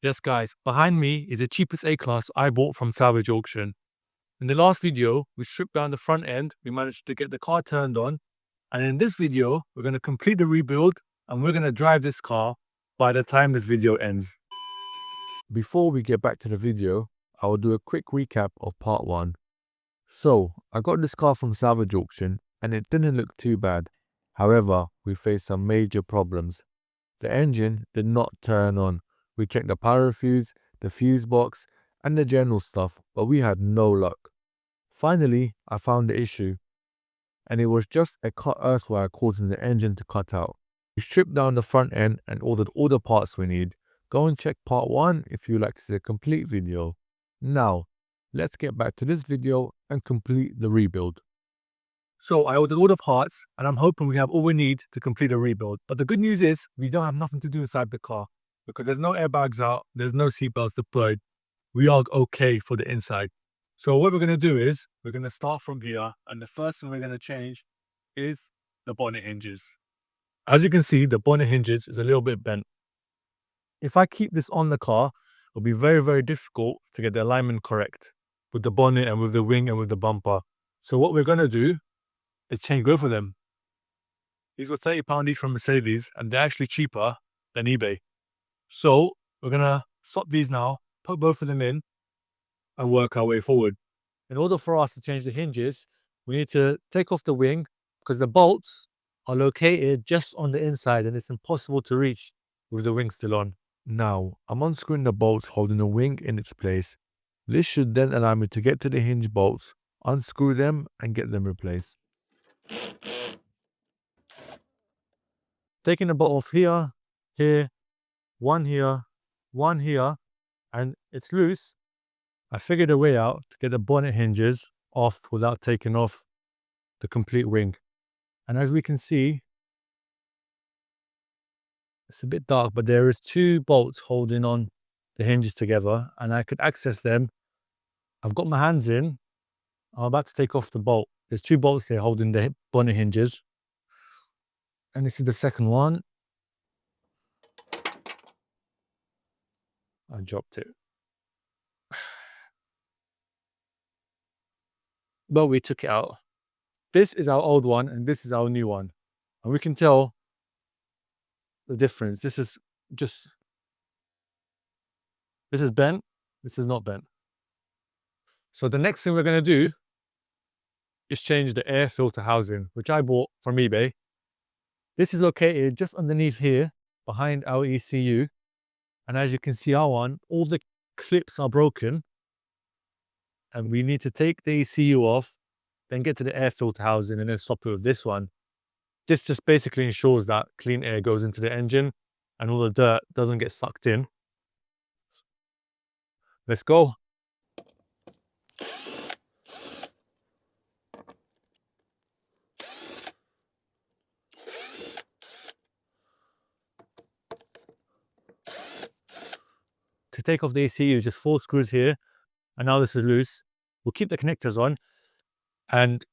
Yes guys, behind me is the cheapest A-Class I bought from Salvage Auction. In the last video, we stripped down the front end, we managed to get the car turned on, and in this video, we're going to complete the rebuild and we're going to drive this car by the time this video ends. Before we get back to the video, I will do a quick recap of part 1. So, I got this car from Salvage Auction and it didn't look too bad. However, we faced some major problems. The engine did not turn on. We checked the power fuse, the fuse box, and the general stuff, but we had no luck. Finally, I found the issue, and it was just a cut earth wire causing the engine to cut out. We stripped down the front end and ordered all the parts we need. Go and check part 1 if you like to see a complete video. Now, let's get back to this video and complete the rebuild. So I ordered all the parts and I'm hoping we have all we need to complete the rebuild. But the good news is we don't have nothing to do inside the car because there's no airbags out, there's no seatbelts deployed. We are okay for the inside. So what we're going to do is we're going to start from here, and the first thing we're going to change is the bonnet hinges. As you can see, the bonnet hinges is a little bit bent. If I keep this on the car, it'll be very, very difficult to get the alignment correct with the bonnet and with the wing and with the bumper. So what we're going to do is change both of them. These were £30 each from Mercedes and they're actually cheaper than eBay. So we're going to swap these now, put both of them in and work our way forward. In order for us to change the hinges, we need to take off the wing because the bolts are located just on the inside and it's impossible to reach with the wing still on. Now, I'm unscrewing the bolts holding the wing in its place. This should then allow me to get to the hinge bolts, unscrew them and get them replaced. Taking the bolt off here, one here, and it's loose. I figured a way out to get the bonnet hinges off without taking off the complete wing. And as we can see, it's a bit dark, but there is 2 bolts holding on the hinges together and I could access them. I've got my hands in. I'm about to take off the bolt. There's 2 bolts here holding the bonnet hinges. And this is the second one. I dropped it. But we took it out. This is our old one and this is our new one. And we can tell the difference. This is bent. This is not bent. So the next thing we're going to do is change the air filter housing, which I bought from eBay. This is located just underneath here, behind our ECU. And as you can see, our one, all the clips are broken. And we need to take the ECU off, then get to the air filter housing and then swap it with this one. This just basically ensures that clean air goes into the engine and all the dirt doesn't get sucked in. Let's go. To take off the ECU, just 4 screws here, and now this is loose. We'll keep the connectors on and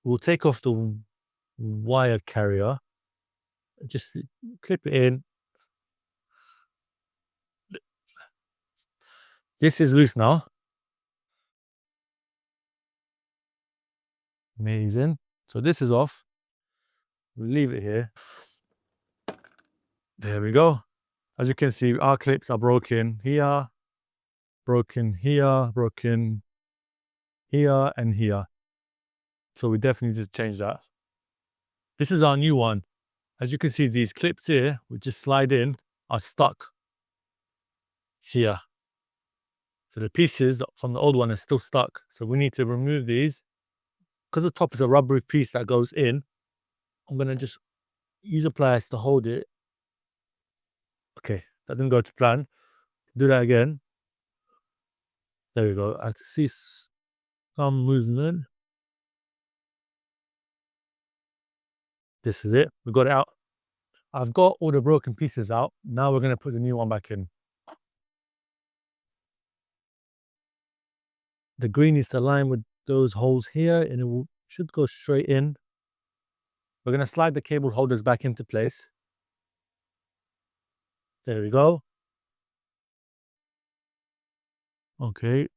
we'll take off the wire carrier. Just clip it in. This is loose now. Amazing. So this is off. We'll leave it here. There we go. As you can see, our clips are broken here, broken here, broken here, and here. So we definitely need to change that. This is our new one. As you can see, these clips here, which just slide in, are stuck here. So the pieces from the old one are still stuck. So we need to remove these. Because the top is a rubbery piece that goes in, I'm going to just use a pliers to hold it. Okay, that didn't go to plan. Do that again. There we go. I can see some movement. This is it. We got it out. I've got all the broken pieces out. Now we're going to put the new one back in. The green is to align with those holes here and it should go straight in. We're going to slide the cable holders back into place. There we go. Okay.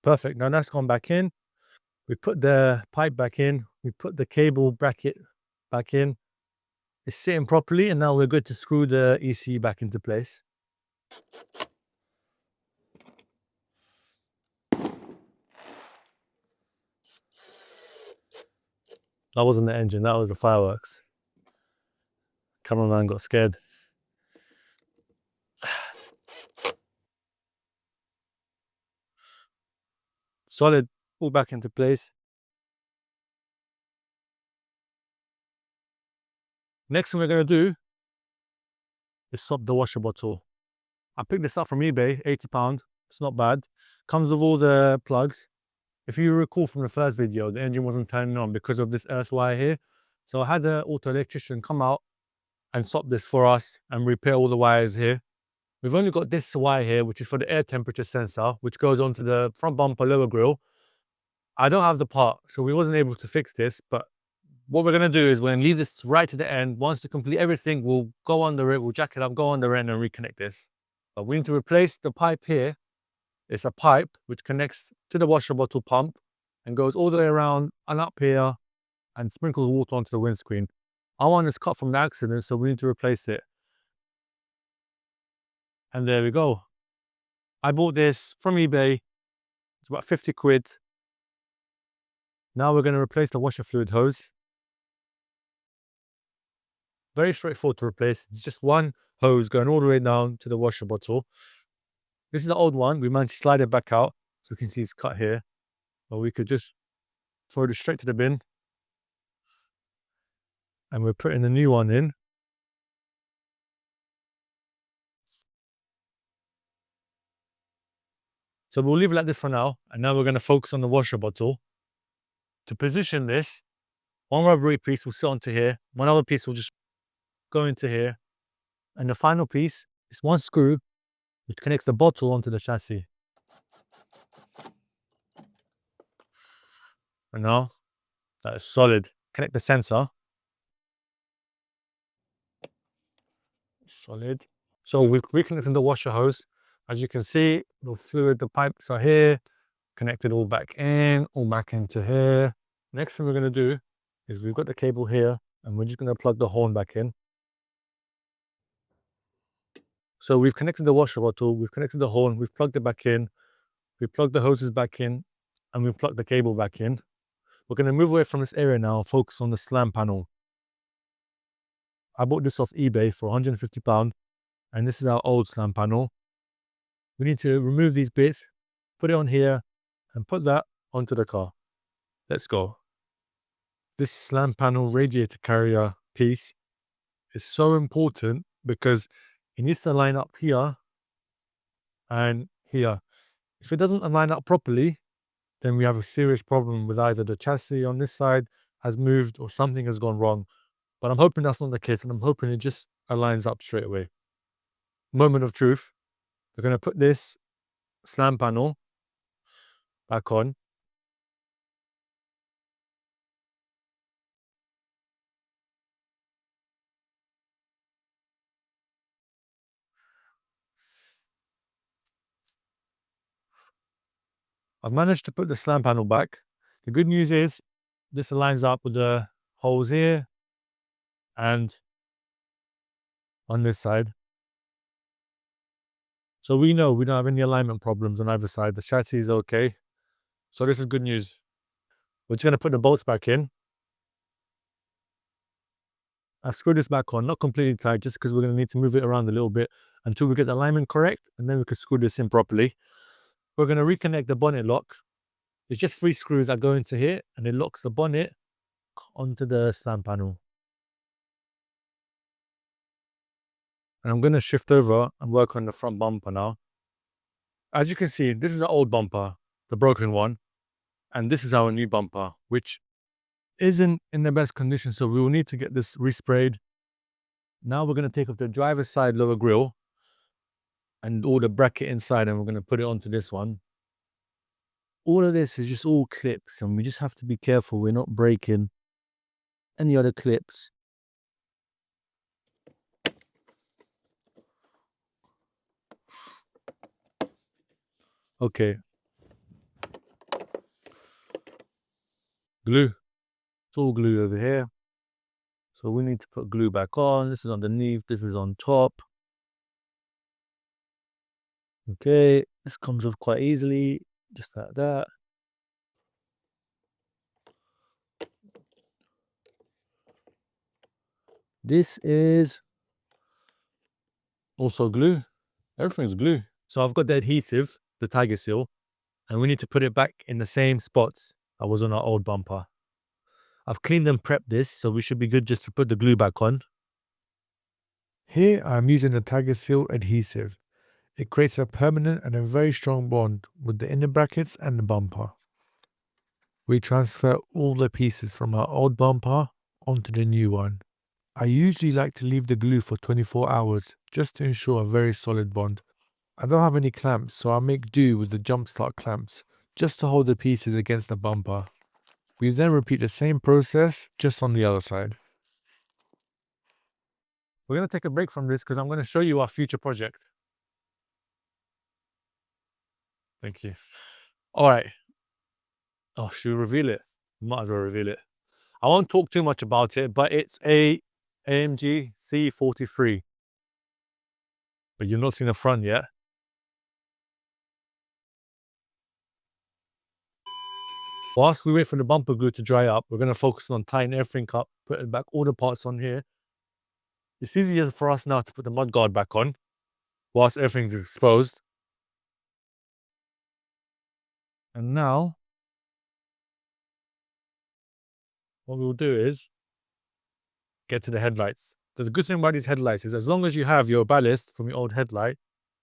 Perfect. Now that's gone back in. We put the pipe back in. We put the cable bracket back in. It's sitting properly, and now we're good to screw the ECU back into place. That wasn't the engine, that was the fireworks. Cameraman got scared. Solid, all back into place. Next thing we're gonna do is swap the washer bottle. I picked this up from eBay, £80. It's not bad. Comes with all the plugs. If you recall from the first video, the engine wasn't turning on because of this earth wire here. So I had the auto electrician come out and swap this for us and repair all the wires here. We've only got this wire here, which is for the air temperature sensor, which goes onto the front bumper lower grille. I don't have the part, so we wasn't able to fix this, but what we're gonna do is we're gonna leave this right to the end. Once to complete everything, we'll go under it, we'll jack it up, go under it and reconnect this. But we need to replace the pipe here. It's a pipe which connects to the washer bottle pump and goes all the way around and up here and sprinkles water onto the windscreen. Our one is cut from the accident, so we need to replace it. And there we go. I bought this from eBay. It's about 50 quid. Now we're going to replace the washer fluid hose. Very straightforward to replace. It's just one hose going all the way down to the washer bottle. This is the old one. We managed to slide it back out, so you can see it's cut here. Or we could just throw it straight to the bin. And we're putting the new one in. So we'll leave it like this for now. And now we're going to focus on the washer bottle. To position this, one rubbery piece will sit onto here. One other piece will just go into here. And the final piece is one screw which connects the bottle onto the chassis. And now that is solid. Connect the sensor. Solid. So we've reconnected the washer hose. As you can see, the fluid, the pipes are here, connected all back in, all back into here. Next thing we're going to do is we've got the cable here and we're just going to plug the horn back in. So we've connected the washer bottle, we've connected the horn, we've plugged it back in, we've plugged the hoses back in, and we've plugged the cable back in. We're going to move away from this area now and focus on the slam panel. I bought this off eBay for £150, and this is our old slam panel. We need to remove these bits, put it on here, and put that onto the car. Let's go. This slam panel radiator carrier piece is so important because it needs to line up here and here. If it doesn't line up properly, then we have a serious problem with either the chassis on this side has moved or something has gone wrong. But I'm hoping that's not the case, and I'm hoping it just aligns up straight away. Moment of truth. We're going to put this slam panel back on. I've managed to put the slam panel back. The good news is this aligns up with the holes here and on this side. So we know we don't have any alignment problems on either side. The chassis is okay. So this is good news. We're just going to put the bolts back in. I've screwed this back on, not completely tight, just because we're going to need to move it around a little bit until we get the alignment correct, and then we can screw this in properly. We're going to reconnect the bonnet lock. There's just 3 screws that go into here, and it locks the bonnet onto the slam panel. And I'm going to shift over and work on the front bumper now. As you can see, this is our old bumper, the broken one, and this is our new bumper, which isn't in the best condition, so we will need to get this resprayed. Now we're going to take off the driver's side lower grille and all the bracket inside, and we're going to put it onto this one. All of this is just all clips, and we just have to be careful we're not breaking any other clips. Okay. Glue. It's all glue over here. So we need to put glue back on. This is underneath, this is on top. Okay, this comes off quite easily, just like that. This is also glue. Everything's glue. So I've got the adhesive, the tiger seal, and we need to put it back in the same spots that was on our old bumper. I've cleaned and prepped this, so we should be good just to put the glue back on. Here I'm using the tiger seal adhesive. It creates a permanent and a very strong bond with the inner brackets and the bumper. We transfer all the pieces from our old bumper onto the new one. I usually like to leave the glue for 24 hours just to ensure a very solid bond. I don't have any clamps, so I'll make do with the jump start clamps just to hold the pieces against the bumper. We then repeat the same process just on the other side. We're going to take a break from this because I'm going to show you our future project. Thank you. All right. Oh, should we reveal it? Might as well reveal it. I won't talk too much about it, but it's a AMG C43. But you've not seen the front yet. Whilst we wait for the bumper glue to dry up, we're going to focus on tying everything up, putting back all the parts on here. It's easier for us now to put the mudguard back on whilst everything's exposed. And now, what we'll do is get to the headlights. So the good thing about these headlights is as long as you have your ballast from your old headlight,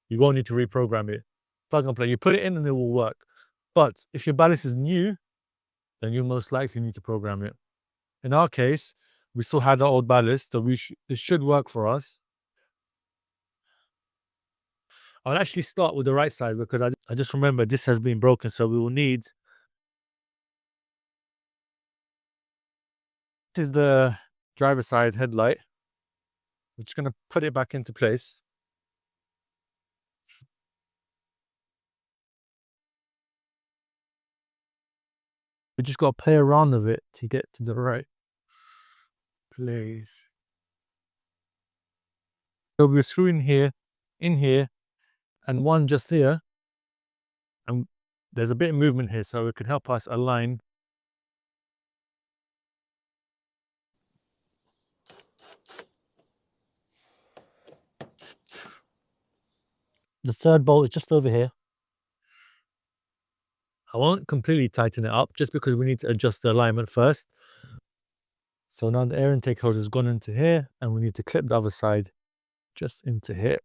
you won't need to reprogram it. Plug and play. You put it in and it will work. But if your ballast is new, then you most likely need to program it. In our case, we still had our old ballast, so it should work for us. I'll actually start with the right side because I just remember this has been broken, so we will need. This is the driver side headlight. We're just going to put it back into place. We just got to play around with it to get to the right place. So we're screwing here, in here, and one just here. And there's a bit of movement here, so it could help us align. The third bolt is just over here. I won't completely tighten it up just because we need to adjust the alignment first. So now the air intake hose has gone into here and we need to clip the other side just into here.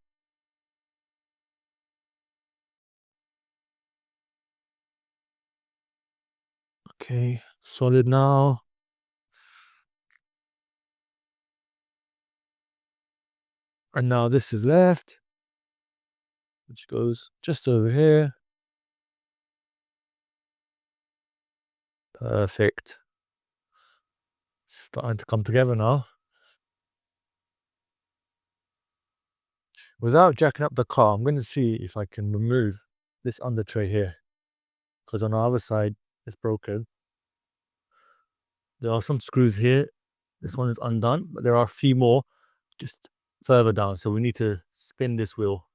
Okay, solid now. And now this is left, which goes just over here. Perfect. Starting to come together now. Without jacking up the car, I'm going to see if I can remove this undertray here. Because on the other side, it's broken. There are some screws here. This one is undone, but there are a few more just further down. So we need to spin this wheel.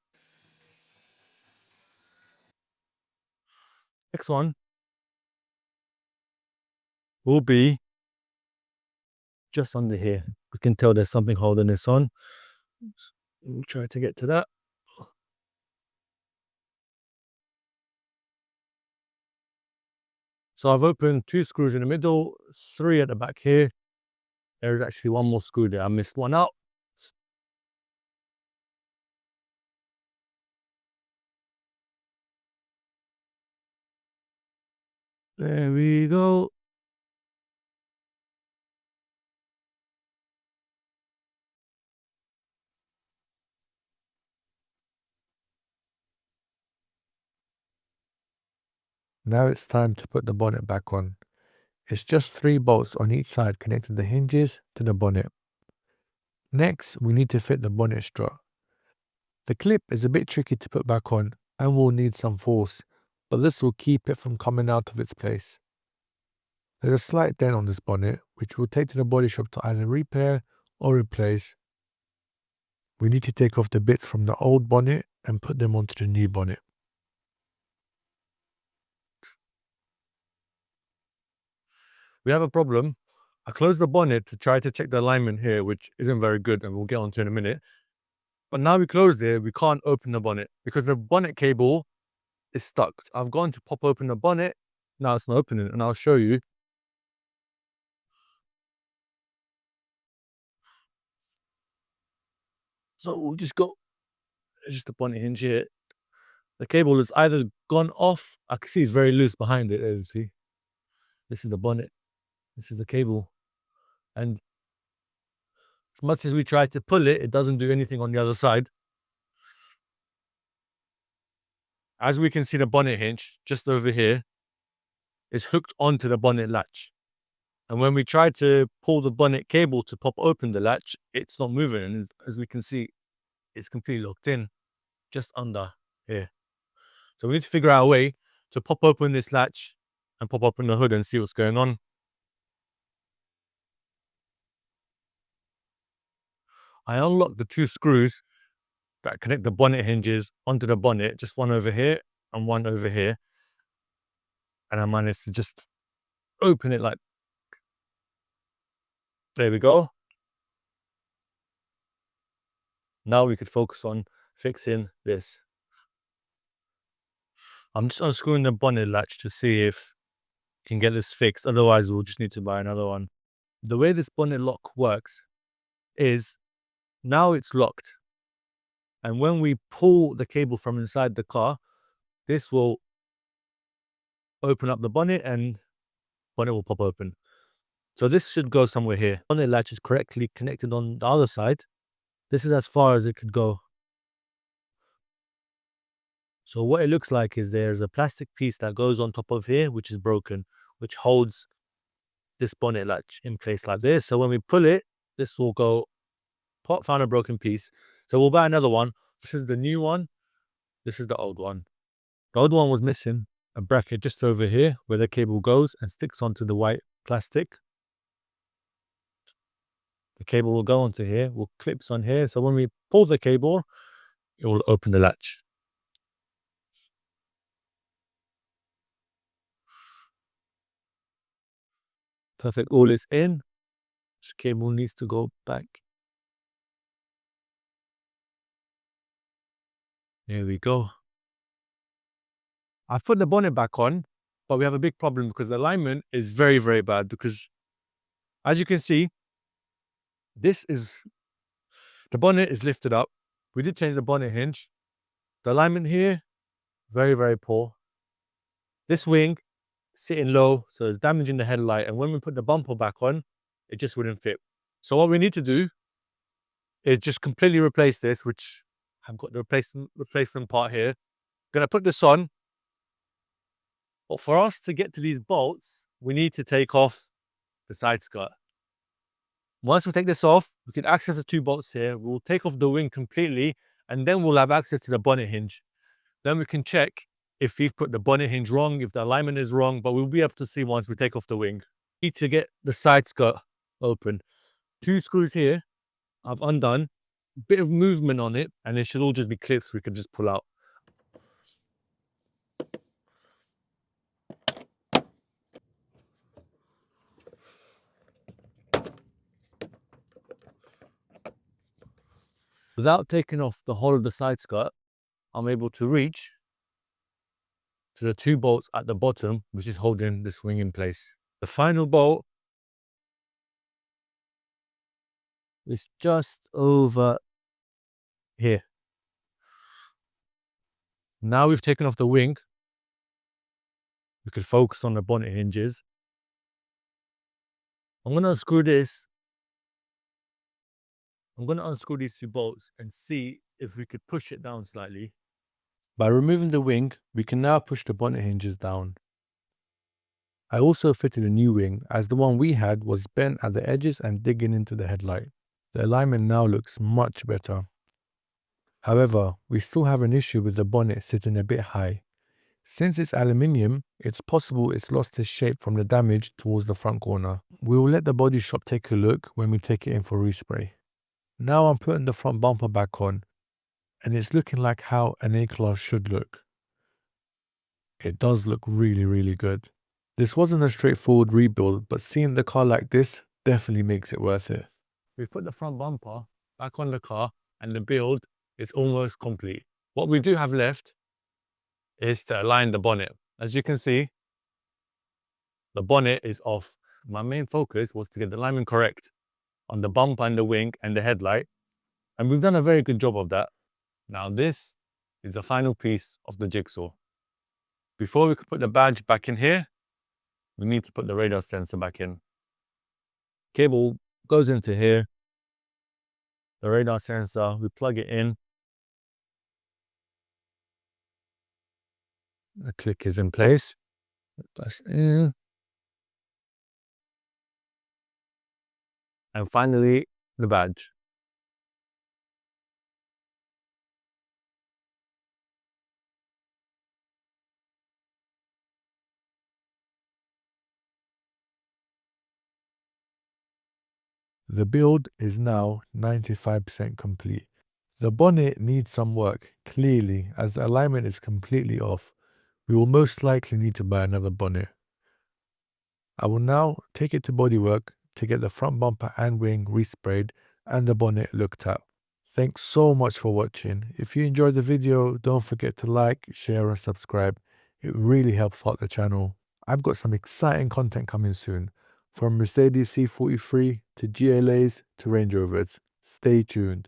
Next one will be just under here. We can tell there's something holding this on. We'll try to get to that. So I've opened 2 screws in the middle, 3 at the back here. There's actually one more screw there. I missed one out. There we go. Now it's time to put the bonnet back on. It's just 3 bolts on each side connecting the hinges to the bonnet. Next, we need to fit the bonnet strut. The clip is a bit tricky to put back on and will need some force, but this will keep it from coming out of its place. There's a slight dent on this bonnet, which we'll take to the body shop to either repair or replace. We need to take off the bits from the old bonnet and put them onto the new bonnet. We have a problem. I closed the bonnet to try to check the alignment here, which isn't very good, and we'll get onto in a minute. But now we closed it, we can't open the bonnet because the bonnet cable is stuck. I've gone to pop open the bonnet. Now it's not opening, and I'll show you. So we'll just go, it's just the bonnet hinge here. The cable is either gone off. I can see it's very loose behind it. There you see. This is the bonnet. This is the cable. And as much as we try to pull it, it doesn't do anything on the other side. As we can see, the bonnet hinge just over here is hooked onto the bonnet latch. And when we try to pull the bonnet cable to pop open the latch, it's not moving. And as we can see, it's completely locked in just under here. So we need to figure out a way to pop open this latch and pop open the hood and see what's going on. I unlocked the two screws that connect the bonnet hinges onto the bonnet, just one over here and one over here. And I managed to just open it like, there we go. Now we could focus on fixing this. I'm just unscrewing the bonnet latch to see if we can get this fixed. Otherwise, we'll just need to buy another one. The way this bonnet lock works is now it's locked. And when we pull the cable from inside the car, this will open up the bonnet and bonnet will pop open. So this should go somewhere here. Bonnet latch is correctly connected on the other side. This is as far as it could go. So what it looks like is there's a plastic piece that goes on top of here, which is broken, which holds this bonnet latch in place like this. So when we pull it, this will go, found a broken piece. So we'll buy another one. This is the new one. This is the old one. The old one was missing a bracket just over here where the cable goes and sticks onto the white plastic. The cable will go onto here, will clips on here. So when we pull the cable, it will open the latch. Perfect, all is in. This cable needs to go back. There we go. I've put the bonnet back on, but we have a big problem because the alignment is very, very bad because as you can see, the bonnet is lifted up. We did change the bonnet hinge. The alignment here, very, very poor. This wing, sitting low, so it's damaging the headlight. And when we put the bumper back on, it just wouldn't fit. So what we need to do is just completely replace this, which I've got the replacement part here. Gonna put this on. But for us to get to these bolts, we need to take off the side skirt. Once we take this off, we can access the two bolts here. We'll take off the wing completely, and then we'll have access to the bonnet hinge. Then we can check if we've put the bonnet hinge wrong, if the alignment is wrong, but we'll be able to see once we take off the wing. Need to get the side skirt open. Two screws here, I've undone. Bit of movement on it, and it should all just be clips we can just pull out. Without taking off the whole of the side skirt, I'm able to reach to the two bolts at the bottom, which is holding this wing in place. The final bolt is just over here. Now we've taken off the wing, we can focus on the bonnet hinges. I'm going to unscrew this. I'm going to unscrew these two bolts and see if we could push it down slightly. By removing the wing, we can now push the bonnet hinges down. I also fitted a new wing as the one we had was bent at the edges and digging into the headlight. The alignment now looks much better. However, we still have an issue with the bonnet sitting a bit high. Since it's aluminium, it's possible it's lost its shape from the damage towards the front corner. We will let the body shop take a look when we take it in for respray. Now I'm putting the front bumper back on, and it's looking like how an A-Class should look. It does look really, really good. This wasn't a straightforward rebuild, but seeing the car like this definitely makes it worth it. We put the front bumper back on the car and the build is almost complete. What we do have left is to align the bonnet. As you can see, the bonnet is off. My main focus was to get the alignment correct on the bumper and the wing and the headlight, and we've done a very good job of that. Now this is the final piece of the jigsaw. Before we could put the badge back in here, we need to put the radar sensor back in. Cable goes into here. The radar sensor, we plug it in. The click is in place. That's in. And finally, the badge. The build is now 95% complete. The bonnet needs some work, clearly, as the alignment is completely off. We will most likely need to buy another bonnet. I will now take it to bodywork to get the front bumper and wing resprayed and the bonnet looked at. Thanks so much for watching. If you enjoyed the video, don't forget to like, share and subscribe. It really helps out the channel. I've got some exciting content coming soon, from Mercedes C43 to GLAs to Range Rovers. Stay tuned.